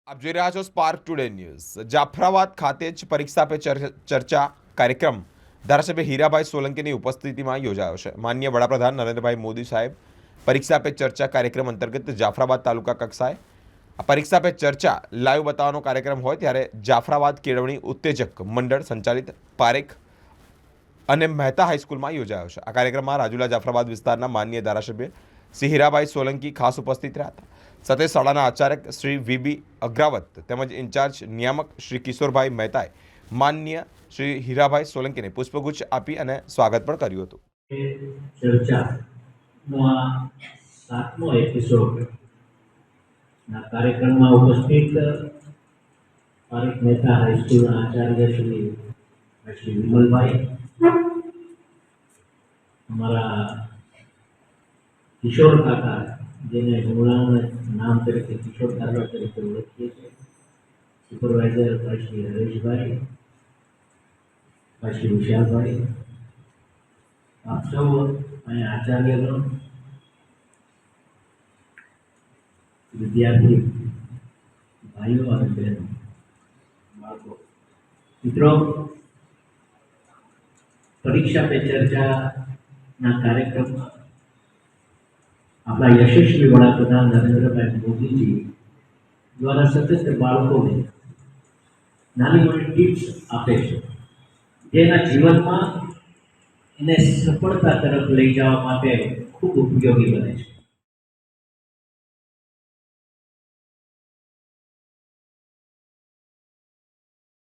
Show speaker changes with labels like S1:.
S1: આપ જોઈ રહ્યા છો સ્પાર્ક ટુડે ન્યૂઝ। જાફરાબાદ ખાતે જ પરીક્ષા પે ચર્ચા કાર્યક્રમ ધારાસભ્ય હીરાભાઈ સોલંકીની ઉપસ્થિતિમાં યોજાયો છે। માનનીય વડાપ્રધાન નરેન્દ્રભાઈ મોદી સાહેબ પરીક્ષા પે ચર્ચા કાર્યક્રમ અંતર્ગત જાફરાબાદ તાલુકા કક્ષાએ આ પરીક્ષા પે ચર્ચા લાઈવ બતાવવાનો કાર્યક્રમ હોય ત્યારે જાફરાબાદ કેળવણી ઉત્તેજક મંડળ સંચાલિત પારેખ અને મહેતા હાઈસ્કૂલમાં યોજાયો છે। આ કાર્યક્રમમાં રાજુલા જાફરાબાદ વિસ્તારના માનનીય ધારાસભ્ય શ્રી હીરાભાઈ સોલંકી ખાસ ઉપસ્થિત રહ્યા હતા। સાથે શાળાના આચાર્ય શ્રી વીબી અગ્રાવત તેમજ ઇન્ચાર્જ નિયામક શ્રી કિશોરભાઈ મહેતાએ માનનીય શ્રી હીરાભાઈ સોલંકીને પુષ્પગુચ્છ આપી અને સ્વાગત પણ કર્યું હતું।
S2: ચર્ચાનો આ 7મો એપિસોડ ના કાર્યક્રમમાં ઉપસ્થિત પારેખ મહેતા હાઈસ્કૂલના આચાર્ય શ્રી વિમલભાઈ, हमारा किशोर काका જેને મૂળાના નામ તરીકે કિશોર કાકા તરીકે ઓળખીએ છીએ, સુપરવાઇઝર ભાઈ શ્રી હરેશભાઈ, ભાઈ શ્રી વિશાલભાઈ, આપ સૌ અને આચાર્યગણ, વિદ્યાર્થી ભાઈઓ અને બહેનો, બાળકો, મિત્રો, પરીક્ષા પે ચર્ચાના કાર્યક્રમમાં આપણા યશસ્વી વડાપ્રધાન નરેન્દ્રભાઈ મોદીજી દ્વારા સતત બાળકોને નાની મોટી ટિપ્સ આપે છે, જેના જીવનમાં એને સફળતા તરફ લઈ જવા માટે ખૂબ ઉપયોગી બને છે।